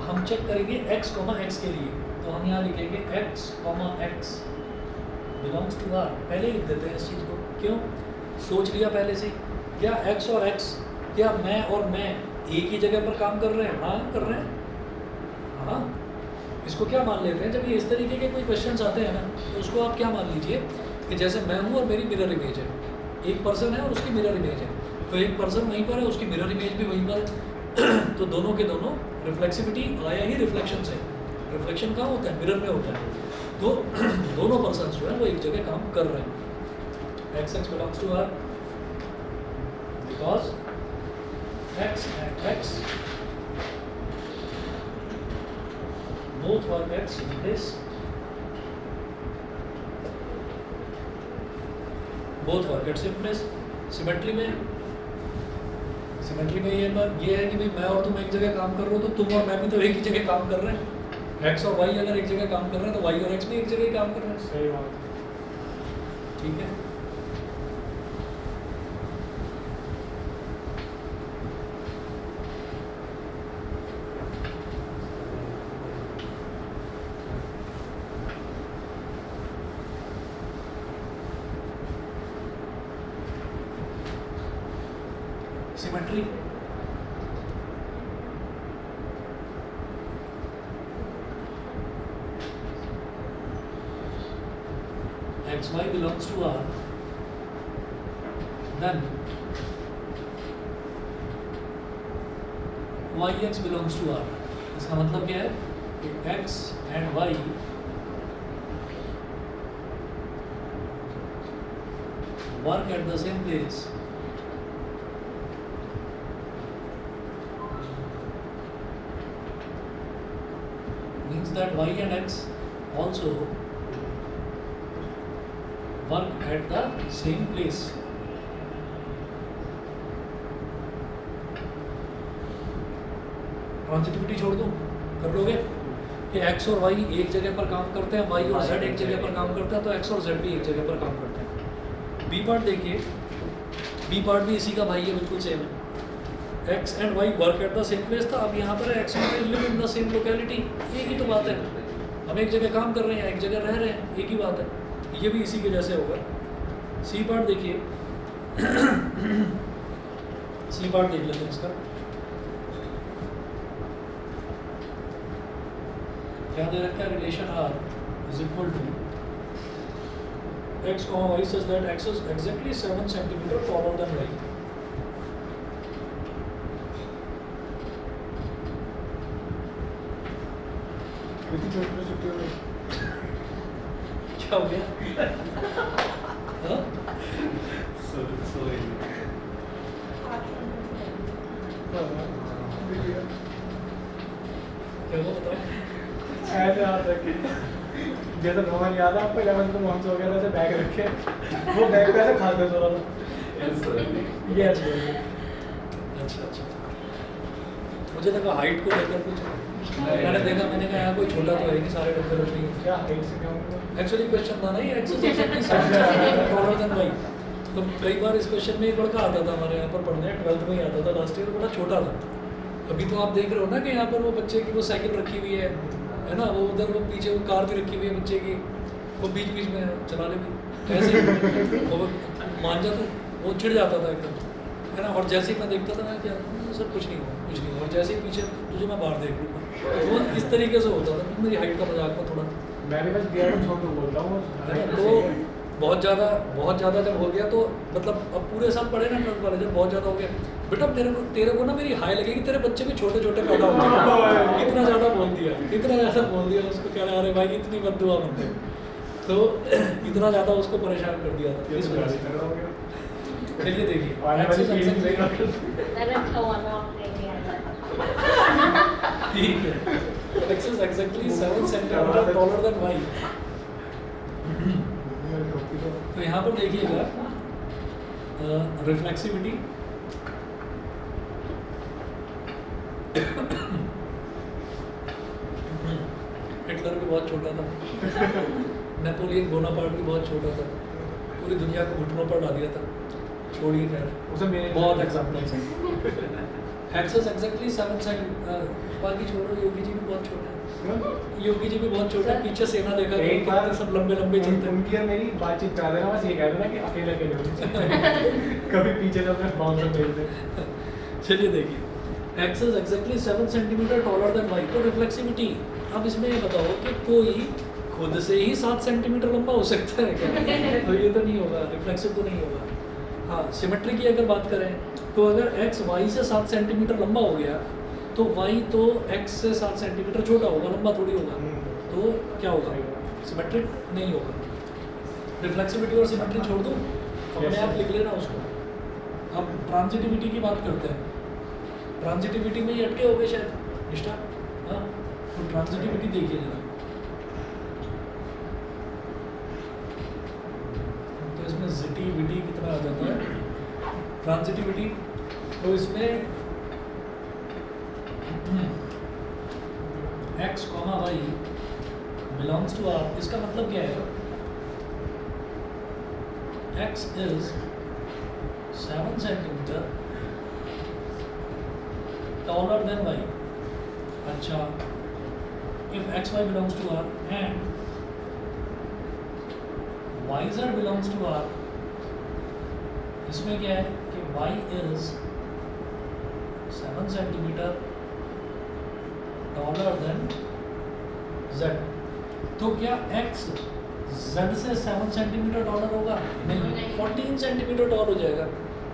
हम चेक करेंगे x, x के लिए, तो हम यहाँ लिखेंगे x, x belongs to R, पहले ही लिख देते हैं इस चीज़ को, क्यों, सोच लिया पहले से, क्या x और x, क्या मैं और मैं एक ही जगह पर काम कर रहे हैं, हाँ कर रहे हैं, हाँ, इसको क्या मान लेते हैं, जब ये इस तरीके के कोई क्वेश्चंस आते हैं ना, तो उसको आप क्या मान लीजिए कि जैसे मैं हूँ और मेरी मिरर इमेज है, एक पर्सन है और उसकी मिरर इमेज है, तो एक पर्सन वहीं पर है, उसकी मिरर इमेज भी वहीं पर है, तो दोनों के दोनों रिफ्लेक्सिविटी आया ही रिफ्लेक्शन से, रिफ्लेक्शन कहाँ होता है, मिरर में होता है, तो दोनों पर्सन जो है वो एक जगह काम कर रहे हैं। x belongs to R because x and x both work at same place, both work at same place। Symmetry में ये है कि भाई मैं और तुम एक जगह काम कर रहे हो, तो तुम और मैं भी तो एक ही जगह काम कर रहे हैं, x और y अगर एक जगह काम कर रहे हैं तो y और x भी एक जगह ही काम कर रहे हैं, सही बात, ठीक है। Symmetry x y belongs to R, then y x belongs to R। इसका मतलब क्या है कि x and y work at the same place. Means that y and x also work at the same place. Transitivity छोड़ दूं, कर लोगे कि x और y एक जगह पर काम करते हैं, y और z एक जगह पर काम करते हैं, तो x और z भी एक जगह पर काम करते हैं। बी पार्ट देखिए, बी पार्ट भी इसी का भाई है, बिल्कुल सेम है। x and y work at the same place था, अब यहाँ पर x और y live in the same locality, एक ही तो बात है। हम एक जगह काम कर रहे हैं, एक जगह रह रहे हैं, एक ही बात है। ये भी इसी के जैसे होगा। सी पार्ट देखिए, सी पार्ट देख लेते हैं इसका। क्या दे रखा है? Relation R is equal to x, y such that x is exactly 7 centimeter taller than y. कितनी छोटी छोटी हो गई? क्या हो गया? हाँ? क्या हुआ बताओ? ऐसे याद रखिए, जैसे रोहन याद है आपको 11th में हम सो गया था, ऐसे बैग रखे, वो बैग पे ऐसे खाते सो रहा था। ये अच्छी है। अच्छा अच्छा, मुझे लगा हाइट को लेकर कुछ, मैंने कहा यहाँ कोई छोटा तो है नहीं, सारे डब्बे रखे हैं। क्या हाइट से क्या होगा? एक्चुअली क्वेश्चन था ना ये x is exactly 7 centimeter taller than y। तो कई बार इस क्वेश्चन में एक लड़का आता था हमारे यहाँ पर पढ़ने, 12th में ही आता था, लास्ट ईयर बड़ा छोटा था। अभी तो आप देख रहे हो ना कि यहाँ पर वो बच्चे की वो साइकिल रखी हुई है ना, वो उधर वो पीछे वो कार भी रखी हुई है बच्चे की, वो बीच बीच में चलाने भी ऐसे वो मान जा तो वो चिढ़ जाता था एकदम, है ना। और जैसे ही मैं देखता था ना क्या सर कुछ नहीं हुआ, कुछ नहीं हुआ, और जैसे ही पीछे तुझे मैं बाहर देख लूँगा, वो इस तरीके से होता था। मेरी हाइट का मजाक में थोड़ा, मैं भी बस दिया छोड़ दूँ बोलता हूँ। है ना। तो बहुत ज़्यादा जब हो गया तो मतलब अब पूरे साल पढ़े ना 12th वाले, जब बहुत ज़्यादा हो गया बेटा तेरे को ना मेरी हाई लगेगी, तेरे बच्चे भी छोटे छोटे पैदा हो गए। इतना ज़्यादा बोल दिया उसको, कह रहे अरे भाई इतनी बद्दुआ मत दे, तो इतना ज़्यादा उसको परेशान कर दिया था इस वजह से। चलिए देखिए, ठीक है, x is exactly 7 centimeter taller than y। तो यहाँ पर देखिएगा रिफ्लेक्सिविटी, हिटलर भी बहुत छोटा था, नेपोलियन बोनापार्ट भी बहुत छोटा था, पूरी दुनिया को घुटनों पर डाल दिया था। छोड़िए खैर, उसे मेरे बहुत एग्जाम्पल्स हैं। x is exactly 7 centimeter, बाकी छोड़ो, योगी जी भी बहुत छोटे हैं, योगी जी भी बहुत छोटा है, पीछे सेना देखा एक बार कितने सब लंबे लंबे चलते हैं। उनकी और मेरी बातचीत करा देना, बस ये कह देना कि अकेले अकेले हो कभी पीछे से अपने बाउंसर भेज दे। चलिए देखिए, x is exactly 7 centimeter taller than y। तो रिफ्लेक्सिविटी, अब इसमें ये बताओ कि कोई खुद से ही 7 सेंटीमीटर लंबा हो सकता है क्या? तो ये तो नहीं होगा, रिफ्लेक्सिव तो नहीं होगा। हाँ, सिमेट्री की अगर बात करें तो अगर x y से 7 सेंटीमीटर लंबा हो गया तो y तो x से 7 सेंटीमीटर छोटा होगा, लंबा थोड़ी होगा, तो क्या होगा? सिमेट्रिक नहीं होगा। रिफ्लेक्सिविटी और सिमेट्री छोड़ दो, अपने आप लिख लेना उसको। अब ट्रांजिटिविटी की बात करते हैं। ट्रांजिटिविटी में ये अटके हो गए शायद निष्ठा, हाँ, तो ट्रांजिटिविटी देखिए जरा। तो इसमें जिटिविटी कितना आ जाता है? ट्रांजिटिविटी, तो इसमें x, y belongs to R। इसका मतलब क्या है? x is 7 centimeter taller than y। अच्छा, if x, y belongs to R and y, z belongs to R, इसमें क्या है कि y is 7 centimeter taller than z। तो क्या x z से 7 सेंटीमीटर टॉलर होगा? नहीं, 14 सेंटीमीटर टॉल हो जाएगा।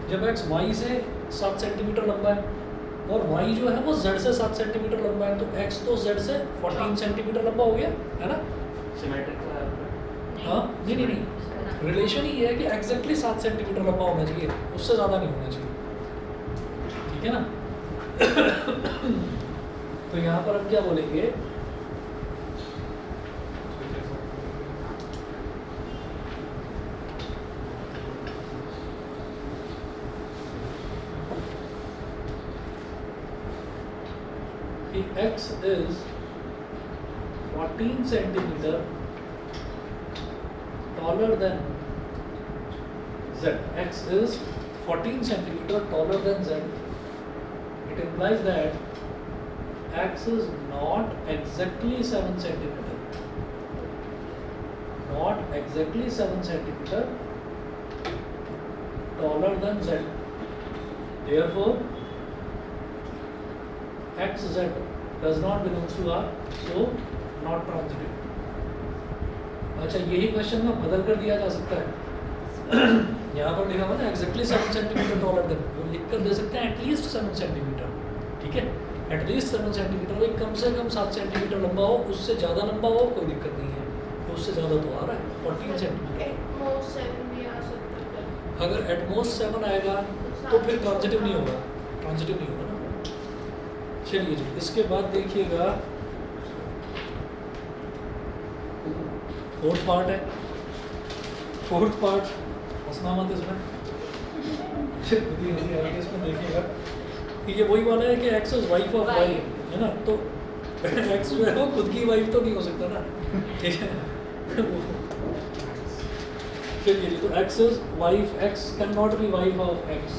जब x y से 7 सेंटीमीटर लंबा है और y जो है वो z से 7 सेंटीमीटर लंबा है, तो x तो z से 14 सेंटीमीटर लंबा हो गया, है ना? सिमेट्रिक हाँ, नहीं, रिलेशन ही है कि एग्जैक्टली 7 सेंटीमीटर लंबा होना चाहिए, उससे ज़्यादा नहीं होना चाहिए, ठीक है ना। तो यहाँ पर हम क्या बोलेंगे, कि x is 14 centimeter taller than z. X is 14 centimeter taller than z. It implies that x is not exactly 7 centimeter. Not exactly 7 centimeter taller than z. Therefore, xz does not belongs to R, so not transitive. अच्छा, यही question ना बदल कर दिया जा सकता है। यहाँ पर लिखा हुआ ना एक्जैक्टली 7 सेंटीमीटर टॉलर देन, वो लिख कर दे सकते हैं एटलीस्ट 7 सेंटीमीटर, ठीक है। एटलीस्ट 7 सेंटीमीटर, भाई कम से कम 7 सेंटीमीटर लंबा हो, उससे ज़्यादा लंबा हो कोई दिक्कत नहीं है, तो उससे ज़्यादा तो आ रहा है 14 सेंटीमीटर। एटमोस्ट 7 भी आ सकता है। अगर एटमोस्ट 7 आएगा तो फिर ट्रांजिटिव नहीं होगा, ट्रांजिटिव नहीं होगा ना। चलिए जी, इसके बाद देखिएगा फोर्थ पार्ट है। फोर्थ पार्ट हंसना मत इसमें, खुद ही हंसी आएगी इसमें। देखिएगा कि ये वही वाला है कि x is wife of y, है ना, तो एक्स जो है वो खुद की वाइफ तो नहीं हो सकता ना, ठीक है। चलिए जी, तो x is wife, x can not be wife of x.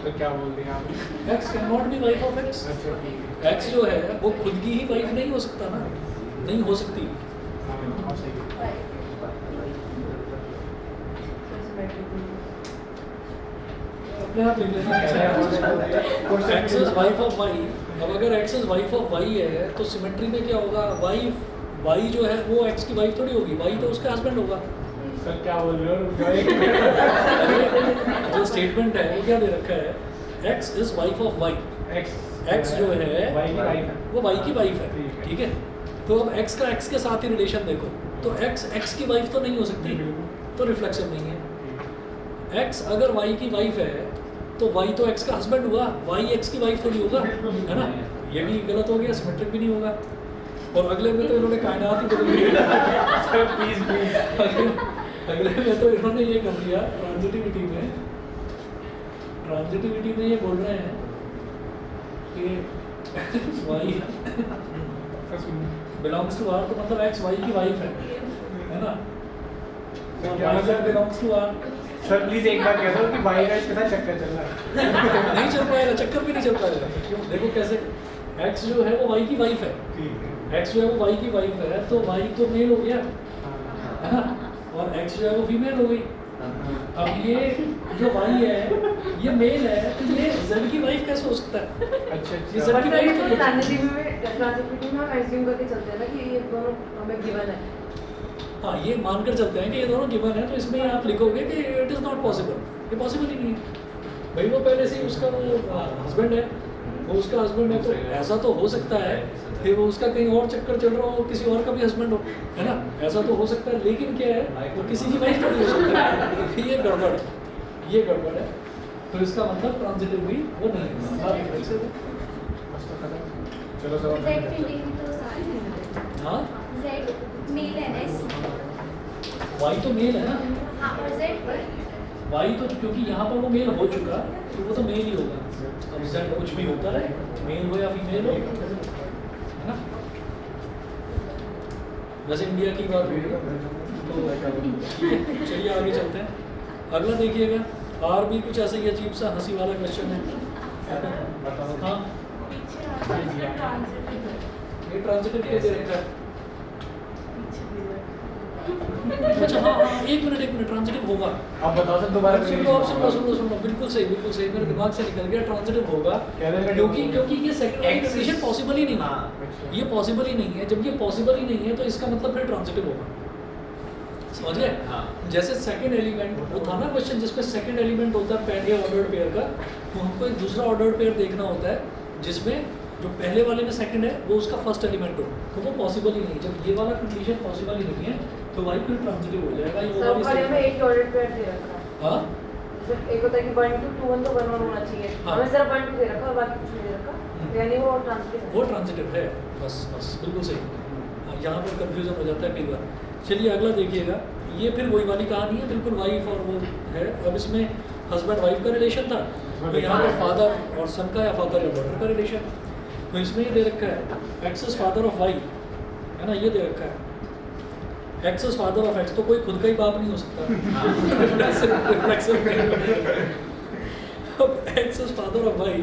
तो क्या बोल दिया आपने? X can not be wife of x. अच्छा, ठीक है। एक्स जो है वो खुद की ही वाइफ नहीं हो सकता ना, नहीं हो सकती। हाँ, आप सही है। अपने आप लिख लेना, x is wife of y. अब अगर x is wife of y है तो सिमेट्री में क्या होगा, वाइफ वाई जो है वो एक्स की वाइफ थोड़ी होगी, वाई तो उसका हस्बैंड होगा। सर क्या बोल रहे हो? जो स्टेटमेंट है वो क्या दे रखा है, x is wife of y. X जो है वाई की वाइफ है। वो वाई की वाइफ है, ठीक है। ठीक है। तो अब एक्स का एक्स के साथ ही रिलेशन देखो, तो एक्स की वाइफ तो नहीं हो सकती, तो रिफ्लेक्सिव नहीं है। एक्स अगर वाई की वाइफ है तो वाई तो एक्स का हस्बैंड हुआ, वाई एक्स की वाइफ थोड़ी होगा, है ना। ये भी गलत हो गया, सिमेट्रिक भी नहीं होगा। और अगले में तो इन्होंने कायनात ही बदल दी। सर प्लीज अगले में तो इन्होंने ये कर दिया, ट्रांजिटिविटी में ये बोल रहे हैं कि वाई बिलोंग्स टू आर, तो मतलब एक्स वाई की वाइफ है ना। क्या मतलब belongs to R. Sir please एक बार कह दो कि वाई का इसके साथ चक्कर चल रहा है। नहीं चल पाएगा, चक्कर भी नहीं चल पाएगा। क्यों, देखो कैसे, एक्स जो है वो वाई की वाइफ है, ठीक है। एक्स जो है वो वाई की वाइफ है, तो वाई तो मेल हो गया, है ना, और एक्स जो है वो फीमेल हो गई। अब ये जो वाई है ये मेल है, तो ये जेड की वाइफ कैसे हो सकता है? अच्छा ये अच्छा। जेड की वाइफ तो नहीं। ट्रांजिटिविटी में हम एज्यूम करके चलते हैं ना कि ये दोनों हमें गिवन है। हाँ, ये मानकर चलते हैं कि ये दोनों गिवन है, तो इसमें आप लिखोगे कि इट इज़ नॉट पॉसिबल, ये पॉसिबल ही नहीं है। भाई वो पहले से ही उसका वो हस्बैंड है, वो उसका हस्बैंड है, तो ऐसा तो हो सकता है कि वो उसका कहीं और चक्कर चल रहा हो, किसी और का भी हस्बैंड हो, है ना, ऐसा तो हो सकता है। लेकिन क्या है, वो किसी की वाइफ थोड़ी हो सकता है। ये गड़बड़ है, ये गड़बड़ है। तो इसका मतलब ट्रांजिटिव भी वो नहीं है। चलो सर जेड फीमेल भी तो सारे हैं। हाँ, जेड मेल है ना इसमें। वाई तो मेल है ना, हाँ, और जेड पर वाई तो क्योंकि यहाँ पर वो मेल हो चुका, तो वो तो मेल ही होगा। अब जेड कुछ भी होता रहे, मेल हो या फीमेल हो, है ना। वैसे इंडिया की बात हो रही है, तो चलिए आगे चलते हैं। अगला देखिएगा, और भी कुछ ऐसे ही अजीब सा हंसी वाला क्वेश्चन है। हाँ, ये ट्रांजिटिव के दे रखा है। अच्छा हाँ हाँ, एक मिनट, ट्रांजिटिव होगा। आप बताओ सर दोबारा। सुन लो, बिल्कुल सही, मेरे दिमाग से निकल गया, ट्रांजिटिव होगा। क्योंकि ये सेकंड कंडीशन पॉसिबल ही नहीं है, ये पॉसिबल ही नहीं है। जब ये पॉसिबल ही नहीं है तो इसका मतलब फिर ट्रांजिटिव होगा, समझ गए। जैसे सेकंड एलिमेंट, वो था ना क्वेश्चन जिसमें सेकंड एलिमेंट होता है पहले ऑर्डर्ड पेयर का, तो हमको एक दूसरा ऑर्डर्ड पेयर देखना होता है जिसमें जो पहले वाले में सेकंड है वो उसका फर्स्ट एलिमेंट हो, तो वो पॉसिबल ही नहीं। जब ये वाला कंडीशन पॉसिबल ही नहीं है तो वाई फिर ट्रांजिटिव हो जाएगा ये सर होगा ऊपर भी हमें एक ऑर्डर पेयर दे रखा है। हाँ जैसे एक होता है कि 1 to 2 1 तो 1 1 होना चाहिए। हाँ। हमें सिर्फ 1 2 दे रखा है और बाकी कुछ नहीं दे रखा। यानी वो ट्रांसलेट वो ट्रांजिटिव है, बस बस बिल्कुल सही। हाँ, यहाँ पर कंफ्यूजन हो जाता है कई बार। चलिए अगला देखिएगा, ये फिर वही वाली कहानी है, बिल्कुल वाइफ और वो है। अब इसमें हस्बैंड वाइफ का रिलेशन था, तो यहाँ पर फादर और सन का या फादर या डॉटर का रिलेशन। तो इसमें ये दे रखा है एक्सेस फादर ऑफ वाई, है ना, ये दे रखा है एक्सेस फादर ऑफ एक्स, तो कोई खुद का ही बाप नहीं हो सकता। अब एक्सेस फादर ऑफ वाई,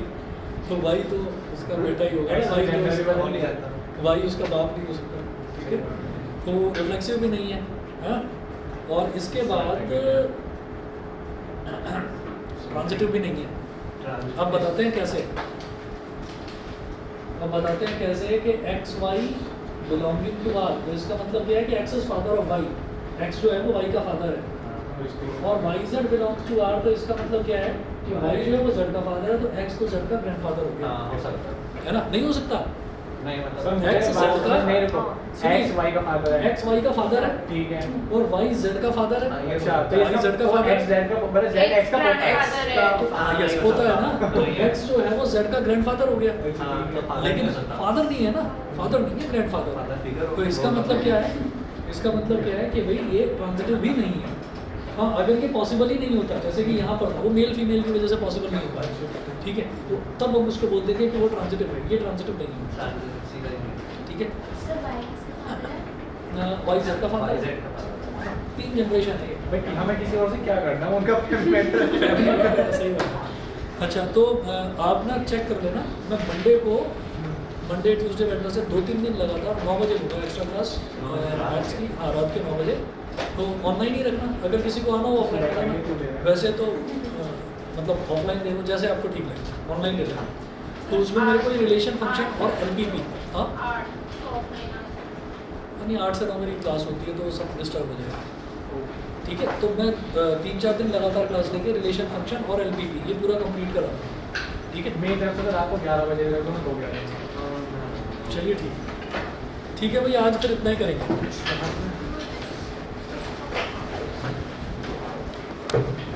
तो वाई तो उसका बेटा ही होगा ना, वाई तो हो नहीं उसका, जाता। वाई उसका बाप नहीं हो सकता, ठीक है। तो रिफ्लेक्सिव भी नहीं है, हाँ। और इसके बाद ट्रांजिटिव भी नहीं है। अब बताते हैं कैसे, कि x y belonging to R, तो इसका मतलब क्या है कि x is father of y, x जो है वो वाई का फादर है, और y z belongs to R, तो इसका मतलब क्या है कि वाई जो है वो जेड का फादर है, तो एक्स तो जेड का ग्रैंडफादर हो गया, हो सकता है ना। नहीं हो सकता, नहीं सर मतलब मुझे X बात Z का- समझ नहीं रखो, सुनिए। एक्स वाई का फादर है, एक्स वाई का फादर है ठीक है। और वाई जेड का फादर हाँ, है। ये अच्छा तो Y Z का father एक्स जेड का मतलब जेड एक्स का grandfather है। यस होता है ना, तो एक्स जो है वो जेड का ग्रैंडफादर हो गया, हाँ, तो father लेकिन नहीं हो सकता। फादर नहीं है ना, फादर नहीं है, Father ग्रैंडफादर। figure तो इसका होगा। मतलब क्या है, इसका मतलब क्या है कि भाई ये ट्रांजिटिव भी नहीं है। हाँ, अगर ये पॉसिबल ही नहीं होता, जैसे कि यहाँ पर था, वो मेल फीमेल की वजह से पॉसिबल नहीं हो पाया, ठीक है, तो तब हम उसको बोल देंगे कि वो ट्रांजिटिव है, ये ट्रांजिटिव नहीं है, ठीक है। सर वाई किसका फादर है? वाई जेड का फादर है, 3 जनरेशन है ये। भाई हमें किसी और से क्या करना है, उनका सही बात है। अच्छा तो आप ना चेक कर लेना, मैं मंडे ट्यूसडे वेडनेसडे 2-3 दिन लगातार 9 बजे होगा एक्स्ट्रा क्लास मैथ्स की, हाँ रात के 9 बजे। तो ऑनलाइन ही रखना, अगर किसी को आना हो ऑफलाइन कराना, वैसे तो मतलब ऑफलाइन दे दो जैसे आपको ठीक लगे, ऑनलाइन दे देना। तो उसमें मेरे को रिलेशन फंक्शन और LPP, हाँ नहीं 8 से 9 मेरी क्लास होती है, तो सब डिस्टर्ब हो जाएगा, ठीक है। तो मैं 3-4 दिन लगातार क्लास लेके रिलेशन फंक्शन और LPP ये पूरा कंप्लीट करा दूँगा, ठीक है। मेरी तरफ से तो रात को 11 बजे तक तो मैं हो गया। चलिए ठीक है भैया, आज फिर इतना ही करेंगे।